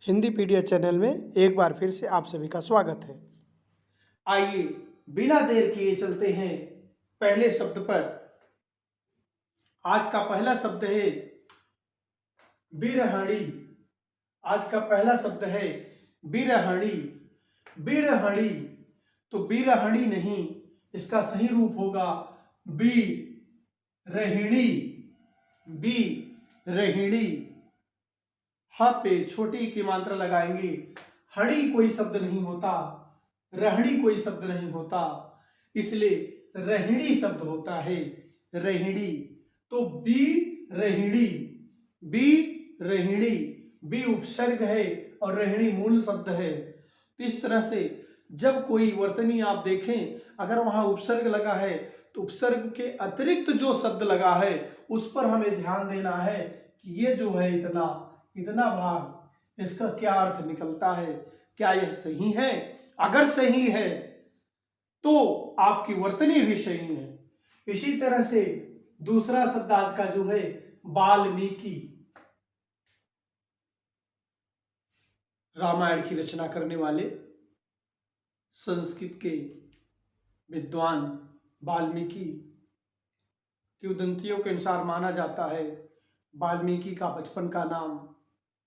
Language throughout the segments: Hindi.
हिंदी पीडीएफ चैनल में एक बार फिर से आप सभी का स्वागत है। आइए बिना देर किए चलते हैं पहले शब्द पर। आज का पहला शब्द है बिरहणी। आज का पहला शब्द है बिरहणी। बिरहणी तो बिरहणी नहीं, इसका सही रूप होगा बिरहिणी। बिरहिणी। ह पे छोटी की मात्रा लगाएंगे। हड़ी कोई शब्द नहीं होता, रहणी कोई शब्द नहीं होता, इसलिए रहिणी शब्द होता है। रहिणी तो बी रहिणी। बी रहिणी। बी उपसर्ग है और रहिणी मूल शब्द है। इस तरह से जब कोई वर्तनी आप देखें, अगर वहां उपसर्ग लगा है तो उपसर्ग के अतिरिक्त जो शब्द लगा है उस पर हमें ध्यान देना है कि ये जो है इतना भाग, इसका क्या अर्थ निकलता है, क्या यह सही है। अगर सही है तो आपकी वर्तनी भी सही है। इसी तरह से दूसरा शब्द आज का जो है वाल्मीकि। रामायण की रचना करने वाले संस्कृत के विद्वान वाल्मीकि की उदंतियों के अनुसार माना जाता है वाल्मीकि का बचपन का नाम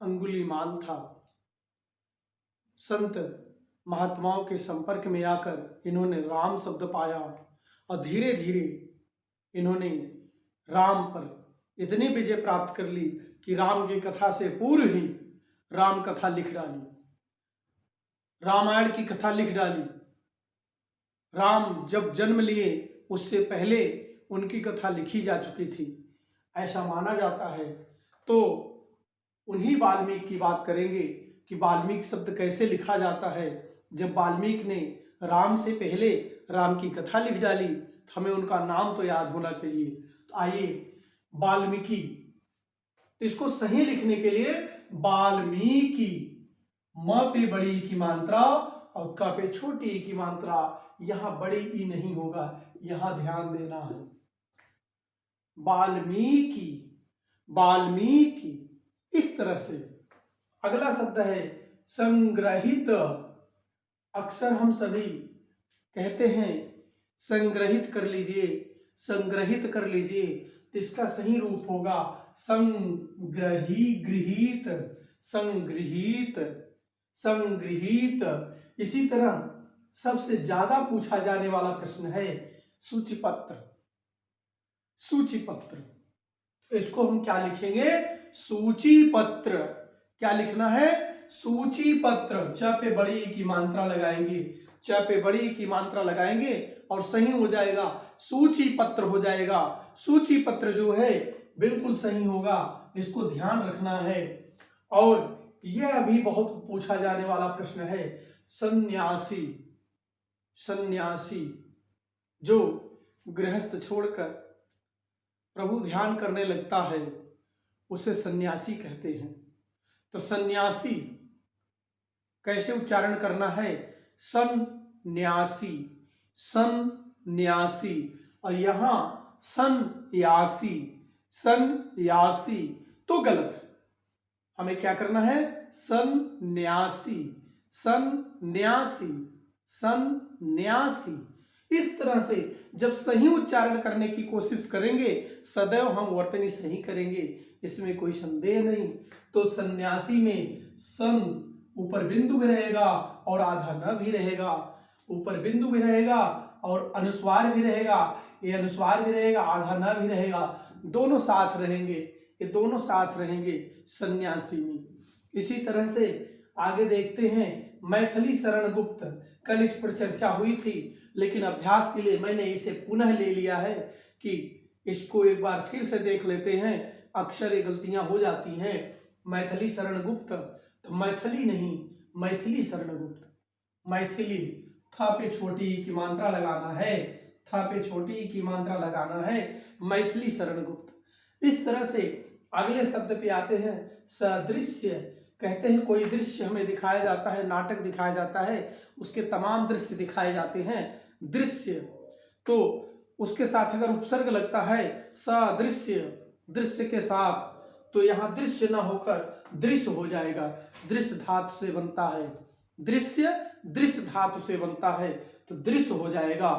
अंगुलीमाल था। संत महात्माओं के संपर्क में आकर इन्होंने राम शब्द पाया और धीरे धीरे इन्होंने राम पर इतनी विजय प्राप्त कर ली कि राम की कथा से पूर्व ही राम कथा लिख डाली, रामायण की कथा लिख डाली। राम जब जन्म लिए उससे पहले उनकी कथा लिखी जा चुकी थी, ऐसा माना जाता है। तो उन्हीं वाल्मीकि की बात करेंगे कि वाल्मीकि शब्द कैसे लिखा जाता है। जब वाल्मीकि ने राम से पहले राम की कथा लिख डाली तो हमें उनका नाम तो याद होना चाहिए। तो आइए वाल्मीकि, इसको सही लिखने के लिए वाल्मीकि, म पे बड़ी ई की मात्रा और क पे छोटी ई की मात्रा, यहां बड़ी ई नहीं होगा, यहां ध्यान देना है। वाल्मीकि, वाल्मीकि। इस तरह से अगला शब्द है संग्रहित। अक्सर हम सभी कहते हैं संग्रहित कर लीजिए, संग्रहित कर लीजिए, तो इसका सही रूप होगा गृहीत। संग्रहित, संग्रहित। इसी तरह सबसे ज्यादा पूछा जाने वाला प्रश्न है सूचीपत्र। सूचीपत्र, इसको हम क्या लिखेंगे? सूचीपत्र। क्या लिखना है? सूचीपत्र। च पे बड़ी ई की मात्रा लगाएंगे, च पे बड़ी ई की मात्रा लगाएंगे और सही हो जाएगा, सूचीपत्र हो जाएगा। सूचीपत्र जो है बिल्कुल सही होगा, इसको ध्यान रखना है। और यह भी बहुत पूछा जाने वाला प्रश्न है सन्यासी। सन्यासी जो गृहस्थ छोड़कर प्रभु ध्यान करने लगता है उसे सन्यासी कहते हैं। तो सन्यासी कैसे उच्चारण करना है? सन्यासी, सन्यासी। और यहां सन्यासी, सन्यासी तो गलत है। हमें क्या करना है? सन्यासी, सन्यासी, सन्यासी। इस तरह से जब सही उच्चारण करने की कोशिश करेंगे सदैव हम वर्तनी सही करेंगे, इसमें कोई संदेह नहीं। तो सन्यासी में सन ऊपर बिंदु भी रहेगा और आधा न भी रहेगा, ऊपर बिंदु भी रहेगा और अनुस्वार भी रहेगा, ये अनुस्वार भी रहेगा, आधा न भी रहेगा, दोनों साथ रहेंगे, ये दोनों साथ रहेंगे सन्यासी में। इसी तरह से आगे देखते हैं मैथिली शरण गुप्त। कल इस पर चर्चा हुई थी, लेकिन अभ्यास के लिए मैंने इसे पुनः ले लिया है कि इसको एक बार फिर से देख लेते हैं। अक्सर ये गलतियां हो जाती हैं। मैथिली शरण गुप्त, तो मैथिली नहीं, मैथिली शरण गुप्त। मैथिली, था पे छोटी ई की मात्रा लगाना है, था पे छोटी ई की मात्रा लगाना है, मैथिली शरण गुप्त। इस तरह से अगले शब्द पे आते हैं सदृश्य। कहते हैं कोई दृश्य हमें दिखाया जाता है, नाटक दिखाया जाता है, उसके तमाम दृश्य दिखाए जाते हैं। दृश्य तो उसके साथ अगर उपसर्ग लगता है सदृश्य, दृश्य के साथ, तो यहाँ दृश्य न होकर दृश्य हो जाएगा। दृश्य धातु से बनता है, दृश्य दृश्य धातु से बनता है, तो दृश्य हो जाएगा।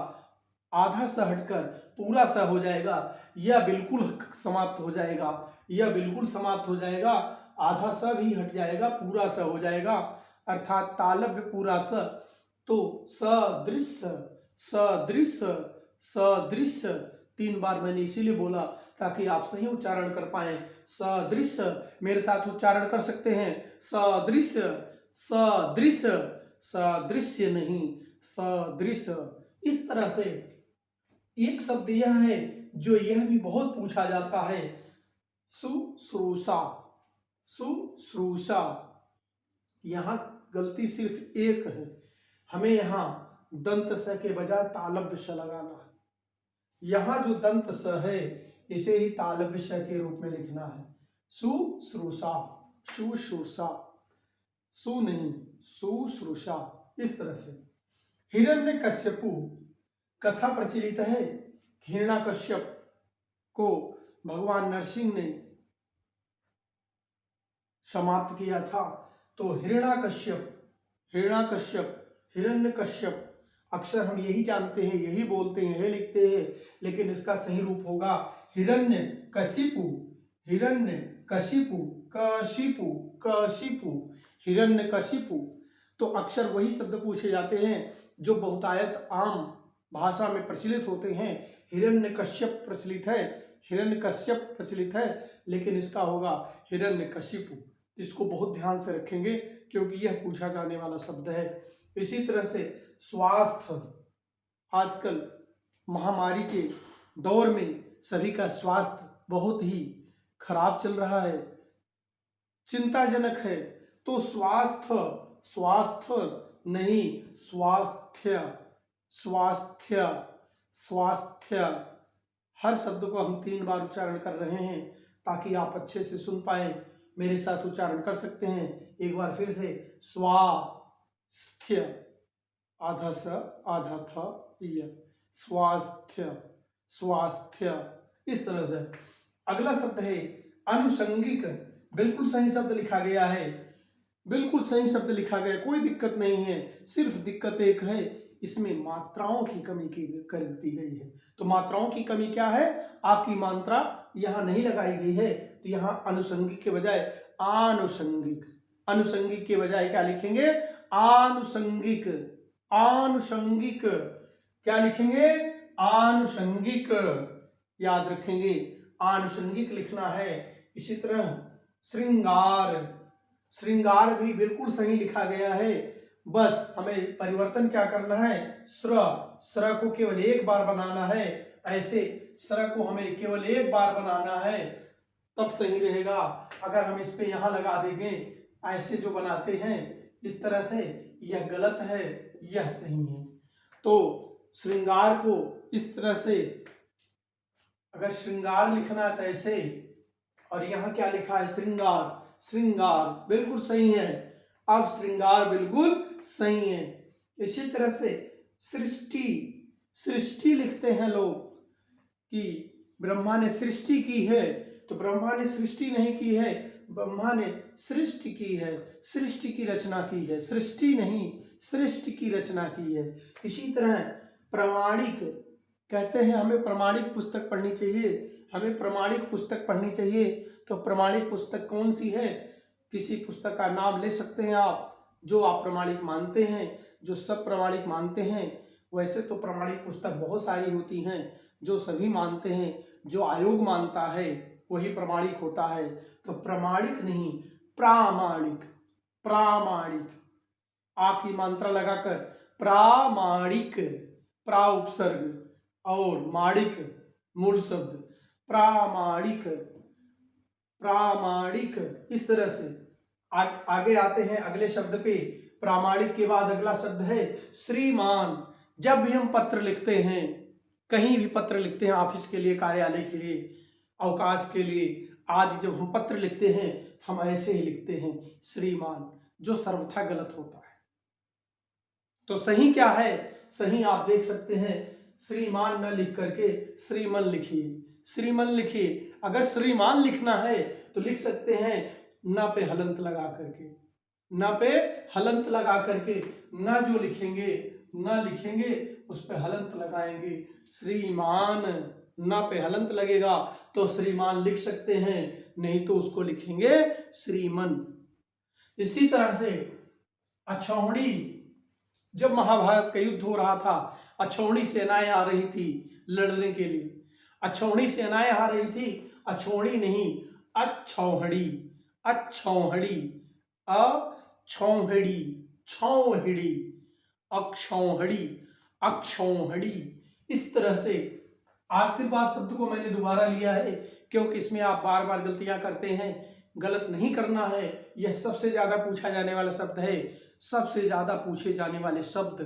आधा स हटकर पूरा स हो जाएगा, यह बिल्कुल समाप्त हो जाएगा, यह बिल्कुल समाप्त हो जाएगा। आधा स भी हट जाएगा, पूरा स हो जाएगा, अर्थात तालव्य पूरा स। तो सदृश्य सदृश्य सदृश्य 3 बार मैंने इसीलिए बोला ताकि आप सही उच्चारण कर पाए। सदृश्य, मेरे साथ उच्चारण कर सकते हैं। सदृश्य सदृश्य, सदृश्य नहीं सदृश्य। इस तरह से एक शब्द यह है जो यह भी बहुत पूछा जाता है, शुश्रूषा। शुश्रूषा, यहाँ गलती सिर्फ एक है, हमें यहाँ दंत स के बजाय तालव्य स लगाना है। यहाँ जो दंत स है इसे ही तालव्य स के रूप में लिखना है। शुश्रूषा, शुश्रूषा, सु नहीं शुश्रूषा। इस तरह से हिरण्यकश्यपु कथा प्रचलित है। हिरण्यकश्यप को भगवान नरसिंह ने समाप्त किया था, तो हिरण्यकश्यप हिरण्यकश्यप हिरण्यकश्यप, अक्सर हम यही जानते हैं, यही बोलते हैं, यही लिखते हैं, लेकिन इसका सही रूप होगा हिरण्यकशिपु। हिरण्यकशिपु, कशिपु कशिपु, हिरण्यकशिपु। तो अक्सर वही शब्द पूछे जाते हैं जो बहुतायत आम भाषा में प्रचलित होते हैं। हिरण्यकश्यप प्रचलित है, हिरण्यकश्यप प्रचलित है, लेकिन इसका होगा हिरण्यकशिपु। इसको बहुत ध्यान से रखेंगे क्योंकि यह पूछा जाने वाला शब्द है। इसी तरह से स्वास्थ्य, आजकल महामारी के दौर में सभी का स्वास्थ्य बहुत ही खराब चल रहा है, चिंताजनक है। तो स्वास्थ्य, स्वास्थ्य नहीं स्वास्थ्य, स्वास्थ्य स्वास्थ्य। हर शब्द को हम 3 बार उच्चारण कर रहे हैं ताकि आप अच्छे से सुन पाए। मेरे साथ उच्चारण कर सकते हैं एक बार फिर से। स्वास्थ्य, आधा स आधा थ य, स्वास्थ्य स्वास्थ्य। इस तरह से अगला शब्द है अनुषंगिक। बिल्कुल सही शब्द लिखा गया है, बिल्कुल सही शब्द लिखा गया, कोई दिक्कत नहीं है। सिर्फ दिक्कत एक है, इसमें मात्राओं की कमी की कर दी गई है। तो मात्राओं की कमी क्या है? आ की मात्रा यहाँ नहीं लगाई गई है, तो यहाँ अनुषंगिक के बजाय आनुषंगिक, अनुषंगिक के बजाय क्या लिखेंगे? आनुषंगिक, आनुषंगिक। क्या लिखेंगे? आनुषंगिक। याद रखेंगे, आनुषंगिक लिखना है। इसी तरह श्रृंगार, श्रृंगार भी बिल्कुल सही लिखा गया है, बस हमें परिवर्तन क्या करना है? स्र, स्र को केवल 1 बार बनाना है। ऐसे स्र को हमें केवल 1 बार बनाना है, तब सही रहेगा। अगर हम इस पे यहाँ लगा देंगे, ऐसे जो बनाते हैं इस तरह से, यह गलत है, यह सही है। तो श्रृंगार को इस तरह से, अगर श्रृंगार लिखना है तो ऐसे, और यहाँ क्या लिखा है? श्रृंगार, श्रृंगार बिल्कुल सही है। अब श्रृंगार बिल्कुल सही है। इसी तरह से सृष्टि, सृष्टि लिखते हैं लोग कि ब्रह्मा ने सृष्टि की है, तो ब्रह्मा ने सृष्टि नहीं की है, ब्रह्मा ने सृष्टि की है, सृष्टि की रचना की है, सृष्टि नहीं सृष्टि की रचना की है। इसी तरह प्रामाणिक, कहते हैं हमें प्रामाणिक पुस्तक पढ़नी चाहिए, हमें प्रामाणिक पुस्तक पढ़नी चाहिए। तो प्रामाणिक पुस्तक कौन सी है? किसी पुस्तक का नाम ले सकते हैं आप जो आप प्रामाणिक मानते हैं, जो सब प्रामाणिक मानते हैं। वैसे तो प्रामाणिक पुस्तक बहुत सारी होती हैं जो सभी मानते हैं, जो आयोग मानता है वही प्रामाणिक होता है। तो प्रामाणिक नहीं प्रामाणिक, प्रामाणिक, आ की मात्रा लगाकर प्रामाणिक, प्रा उपसर्ग और माणिक मूल शब्द, प्रामाणिक, प्रामाणिक। इस तरह से आगे आते हैं अगले शब्द पे। प्रामाणिक के बाद अगला शब्द है श्रीमान। जब भी हम पत्र लिखते हैं, कहीं भी पत्र लिखते हैं, ऑफिस के लिए, कार्यालय के लिए, अवकाश के लिए आदि, जब हम पत्र लिखते हैं हम ऐसे ही लिखते हैं श्रीमान, जो सर्वथा गलत होता है। तो सही क्या है? सही आप देख सकते हैं, श्रीमान न लिख करके श्रीमन लिखिए, श्रीमन लिखिए। अगर श्रीमान लिखना है तो लिख सकते हैं न पे हलंत लगा करके, न पे हलंत लगा करके, न जो लिखेंगे न लिखेंगे उस पे हलंत लगाएंगे। श्रीमान न पे हलंत लगेगा तो श्रीमान लिख सकते हैं, नहीं तो उसको लिखेंगे श्रीमन। इसी तरह से अछौड़ी, जब महाभारत का युद्ध हो रहा था, अछौड़ी सेनाएं आ रही थी लड़ने के लिए, अछौड़ी सेनाएं आ रही थी, अछौड़ी नहीं अछौहड़ी, अछौहड़ी, अछौहड़ी, छौहड़ी, अक्षौहड़ी, अक्षौहड़ी। इस तरह से आशीर्वाद शब्द को मैंने दोबारा लिया है क्योंकि इसमें आप बार बार गलतियां करते हैं, गलत नहीं करना है। यह सबसे ज्यादा पूछा जाने वाला शब्द है, सबसे ज्यादा पूछे जाने वाले शब्द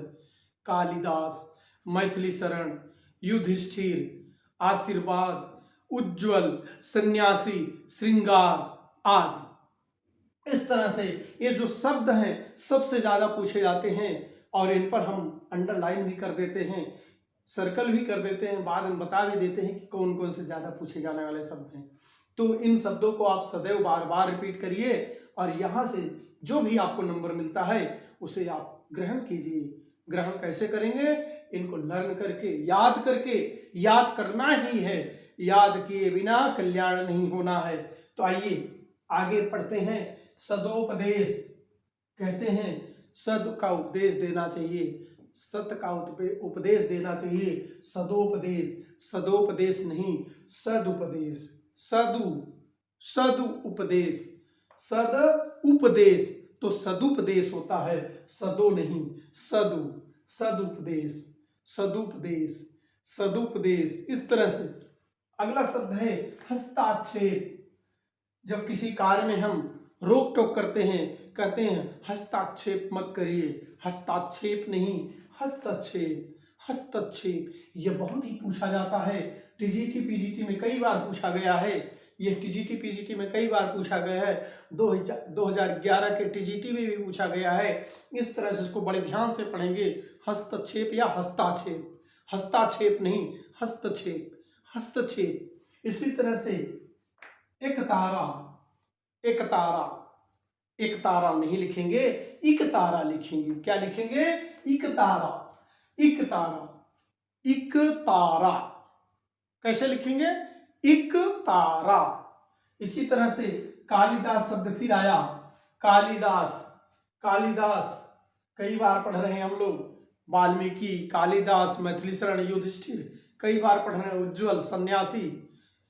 कालिदास, मैथिली शरण, युधिष्ठिर, आशीर्वाद, उज्ज्वल, सन्यासी, श्रृंगार आदि। इस तरह से ये जो शब्द हैं सबसे ज्यादा पूछे जाते हैं और इन पर हम अंडरलाइन भी कर देते हैं, सर्कल भी कर देते हैं, बाद में बता भी देते हैं कि कौन कौन से ज्यादा पूछे जाने वाले शब्द हैं। तो इन शब्दों को आप सदैव बार बार रिपीट करिए और यहाँ से जो भी आपको नंबर मिलता है उसे आप ग्रहण कीजिए। ग्रहण कैसे करेंगे? इनको लर्न करके याद करना ही है, याद किए बिना कल्याण नहीं होना है। तो आइए आगे पढ़ते हैं। सदोपदेश कहते हैं सद का उपदेश देना चाहिए, सत का उपदेश देना चाहिए। सदोपदेश, सदोपदेश नहीं सदुपदेश, सदु उपदेश, सद उपदेश तो सदुपदेश होता है, सदो नहीं, सदु, सदुपदेश, सदुपदेश, सदुपदेश। इस तरह से अगला शब्द है हस्ताक्षेप। जब किसी कार्य में हम रोक टोक करते हैं, कहते हैं हस्ताक्षेप मत करिए, हस्ताक्षेप नहीं हस्तक्षेप, हस्तक्षेप। यह बहुत ही पूछा जाता है, टीजीटी पीजीटी में कई बार पूछा गया है। यह टीजीटी पीजीटी में कई बार पूछा गया है, 2011 के टीजीटी में भी पूछा गया है। इस तरह से इसको बड़े ध्यान से पढ़ेंगे, हस्तक्षेप या हस्ताक्षेप, हस्ताक्षेप नहीं हस्तक्षेप, हस्तक्षेप। इसी तरह से एक तारा, एक तारा, एक तारा नहीं लिखेंगे, इक तारा लिखेंगे। क्या लिखेंगे? इक तारा, इक तारा, इक तारा। कैसे लिखेंगे? इक तारा। इसी तरह से कालिदास शब्द फिर आया, कालिदास, कालिदास कई बार पढ़ रहे हैं हम लोग, वाल्मीकि, कालिदास, मैथिली शरण, युधिष्ठिर कई बार पढ़ रहे हैं, उज्ज्वल, सन्यासी,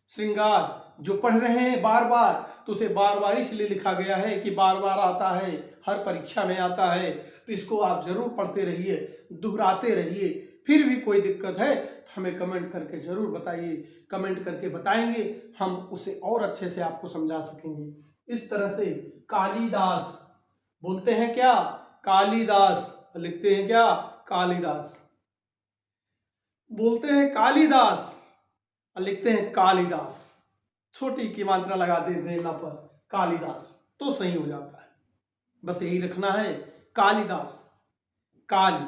श्रृंगार। जो पढ़ रहे हैं बार बार तो उसे बार बार इसलिए लिखा गया है कि बार बार आता है, हर परीक्षा में आता है, तो इसको आप जरूर पढ़ते रहिए, दोहराते रहिए। फिर भी कोई दिक्कत है तो हमें कमेंट करके जरूर बताइए, कमेंट करके बताएंगे हम उसे और अच्छे से आपको समझा सकेंगे। इस तरह से कालिदास बोलते हैं क्या? कालिदास लिखते हैं क्या? कालिदास बोलते हैं, कालिदास और लिखते हैं कालिदास। छोटी की मात्रा लगा देना पर कालिदास तो सही हो जाता है। बस यही रखना है, कालिदास, काली,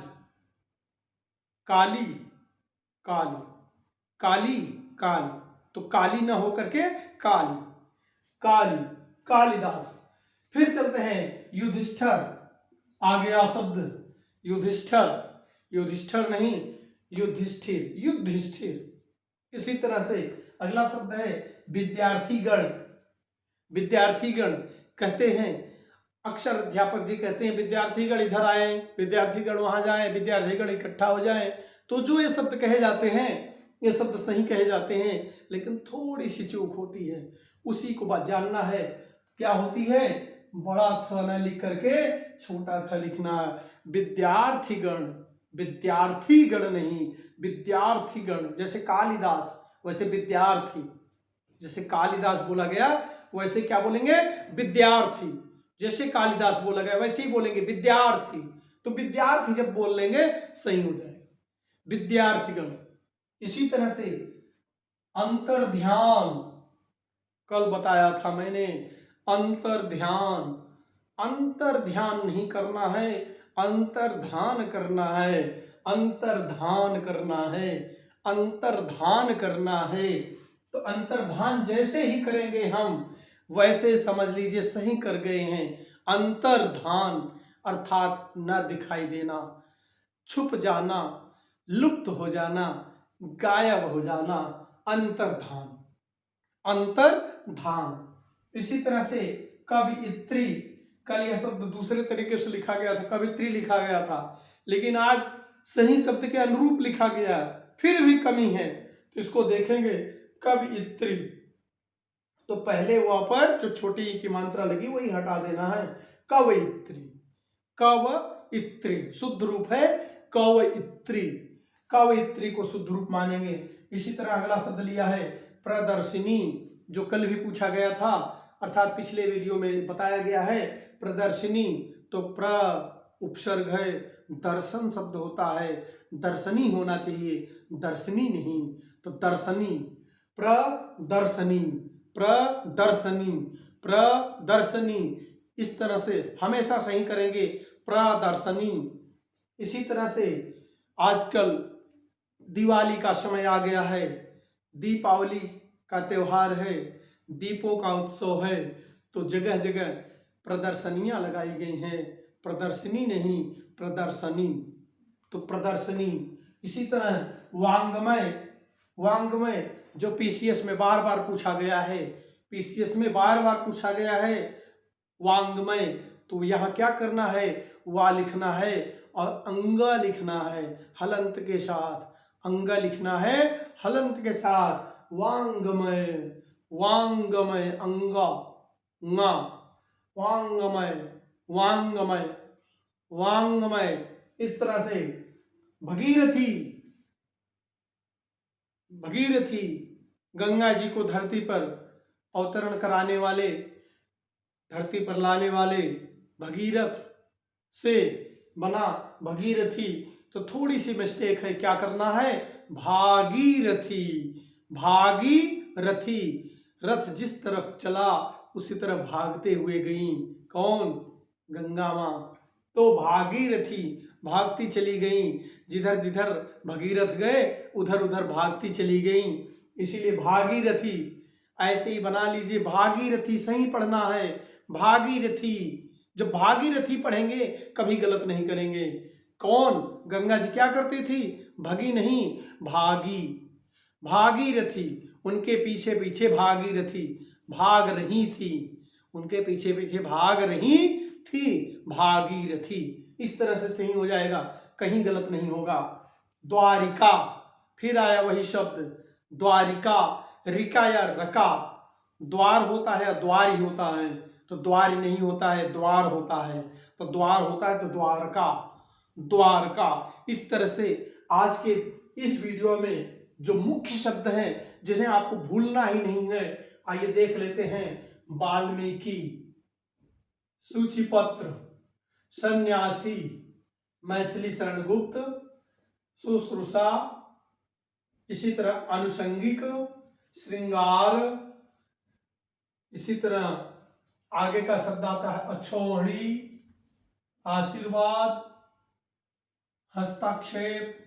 काली, काली, काली, काली, तो काली ना हो करके काली, काली, कालिदास। फिर चलते हैं युधिष्ठिर। आ गया शब्द युधिष्ठिर, युधिष्ठिर नहीं युधिष्ठिर, युधिष्ठिर। इसी तरह से अगला शब्द है विद्यार्थीगण। विद्यार्थीगण कहते हैं, अक्सर अध्यापक जी कहते हैं विद्यार्थीगण इधर आए, विद्यार्थीगण वहां जाए, विद्यार्थीगण इकट्ठा हो जाए। तो जो ये शब्द कहे जाते हैं ये शब्द सही कहे जाते हैं, लेकिन थोड़ी सी चूक होती है, उसी को बात जानना है। क्या होती है? बड़ा थ न लिख करके छोटा थ लिखना है। विद्यार्थीगण, विद्यार्थीगण नहीं विद्यार्थीगण। जैसे कालिदास वैसे विद्यार्थी, जैसे कालिदास बोला गया वैसे क्या बोलेंगे? विद्यार्थी। जैसे कालिदास बोला गया वैसे ही बोलेंगे विद्यार्थी। तो विद्यार्थी जब बोल लेंगे सही हो जाएगा, विद्यार्थीगण। इसी तरह से अंतर्ध्यान, कल बताया था मैंने, अंतर्ध्यान, अंतर्ध्यान नहीं करना है, अंतर्धान करना है, अंतर्धान करना है, अंतर्धान करना है, तो अंतर्धान जैसे ही करेंगे हम वैसे समझ लीजिए सही कर गए हैं। अंतर्धान अर्थात न दिखाई देना, छुप जाना, लुप्त हो जाना, गायब हो जाना, अंतर्धान। अंतर्धान। इसी तरह से कवियत्री, कल यह शब्द दूसरे तरीके से लिखा गया था, कवित्री लिखा गया था, लेकिन आज सही शब्द के अनुरूप लिखा गया, फिर भी कमी है, तो इसको देखेंगे कवियत्री। तो पहले वहां पर जो छोटी ई की मात्रा लगी वही हटा देना है, कवयित्री। कवयित्री शुद्ध रूप है कवयित्री, कवयित्री को शुद्ध रूप मानेंगे। इसी तरह अगला शब्द लिया है प्रदर्शिनी, जो कल भी पूछा गया था, अर्थात पिछले वीडियो में बताया गया है। प्रदर्शिनी तो प्र उपसर्ग है, दर्शन शब्द होता है, दर्शनी होना चाहिए, दर्शनी नहीं, तो दर्शनी। प्रदर्शनी, प्रदर्शनी, प्रदर्शनी, इस तरह से हमेशा सही करेंगे, प्रदर्शनी। इसी तरह से आजकल दिवाली का समय आ गया है, दीपावली का त्योहार है, दीपों का उत्सव है, तो जगह जगह प्रदर्शनियां लगाई गई हैं, प्रदर्शनी नहीं प्रदर्शनी, तो प्रदर्शनी। इसी तरह वांग्मय, वांग्मय जो पीसीएस में बार बार पूछा गया है, पीसीएस में बार बार पूछा गया है वांग्मय, तो यहाँ क्या करना है, वा लिखना है और अंगा लिखना है हलंत के साथ, अंगा लिखना है हलंत के साथ, वांग्मय, वांग्मय, अंगा, ङा, वांग्मय, वांग्मय, वांग्मय। इस तरह से भगीरथी, भगीरथी गंगा जी को धरती पर अवतरण कराने वाले, धरती पर लाने वाले भगीरथ से बना भगीरथी, तो थोड़ी सी मिस्टेक है, क्या करना है, भागीरथी, भागीरथी। रथ जिस तरफ चला उसी तरफ भागते हुए गई, कौन, गंगा मां, तो भागीरथी भागती चली गई, जिधर जिधर भगीरथ गए उधर उधर भागती चली गई, इसीलिए भागीरथी। ऐसे ही बना लीजिए, भागीरथी सही पढ़ना है, भागीरथी। जब भागीरथी पढ़ेंगे कभी गलत नहीं करेंगे। कौन, गंगा जी क्या करती थी, भगी नहीं भागी, भागीरथी, उनके पीछे पीछे भागीरथी भाग रही थी, उनके पीछे पीछे भाग रही थी, भागीरथी। इस तरह से सही हो जाएगा, कहीं गलत नहीं होगा। द्वारिका, फिर आया वही शब्द द्वारिका, रिका या रका, द्वार होता है द्वार ही होता है, तो द्वार नहीं होता है, द्वार होता है, तो द्वार होता है तो द्वारका, द्वारका। इस तरह से आज के इस वीडियो में जो मुख्य शब्द हैं जिन्हें आपको भूलना ही नहीं है, आइए देख लेते हैं। वाल्मीकि, सूचिपत्र, सन्यासी, मैथिली शरण गुप्त, शुश्रूषा, इसी तरह अनुषंगिक, श्रृंगार, इसी तरह आगे का शब्द आता है अक्षौहिणी, आशीर्वाद, हस्ताक्षेप,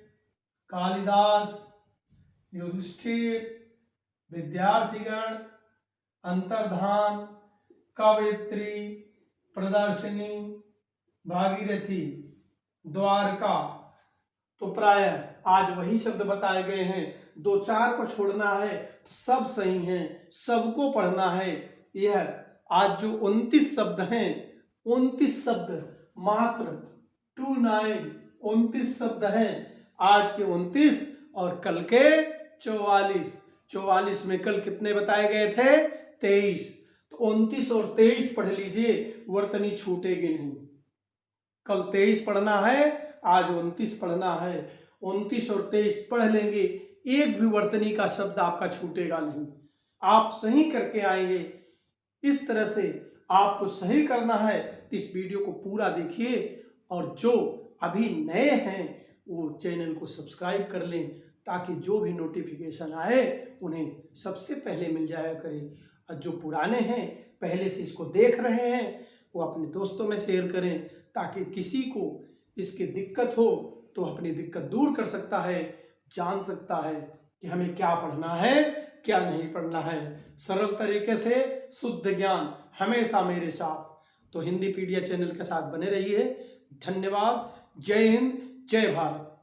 कालिदास, युधिष्ठिर, विद्यार्थीगण, अंतर्धान, कवयित्री, प्रदर्शनी, भागीरथी, द्वारका। तो प्राय आज वही शब्द बताए गए हैं, दो चार को छोड़ना है, सब सही हैं, सबको पढ़ना है। यह आज जो 29 शब्द हैं, 29 शब्द मात्र 29 29 शब्द हैं, आज के 29 और कल के 44। 44 में कल कितने बताए गए थे, 23, तो 29 और 23 पढ़ लीजिए, वर्तनी छूटेगी नहीं। कल 23 पढ़ना है, आज 29 पढ़ना है, 29 और 23 पढ़ लेंगे, एक भी वर्तनी का शब्द आपका छूटेगा नहीं, आप सही करके आएंगे। इस तरह से आपको सही करना है, इस वीडियो को पूरा देखिए, और जो अभी नए हैं वो चैनल को सब्सक्राइब कर लें, ताकि जो भी नोटिफिकेशन आए उन्हें सबसे पहले मिल जाया करे। और जो पुराने हैं, पहले से इसको देख रहे हैं, वो अपने दोस्तों में शेयर करें, ताकि किसी को इसकी दिक्कत हो तो अपनी दिक्कत दूर कर सकता है, जान सकता है कि हमें क्या पढ़ना है, क्या नहीं पढ़ना है। सरल तरीके से शुद्ध ज्ञान हमेशा मेरे साथ। तो हिंदी पीडिया चैनल के साथ बने रहिए। धन्यवाद। जय हिंद, जय भारत।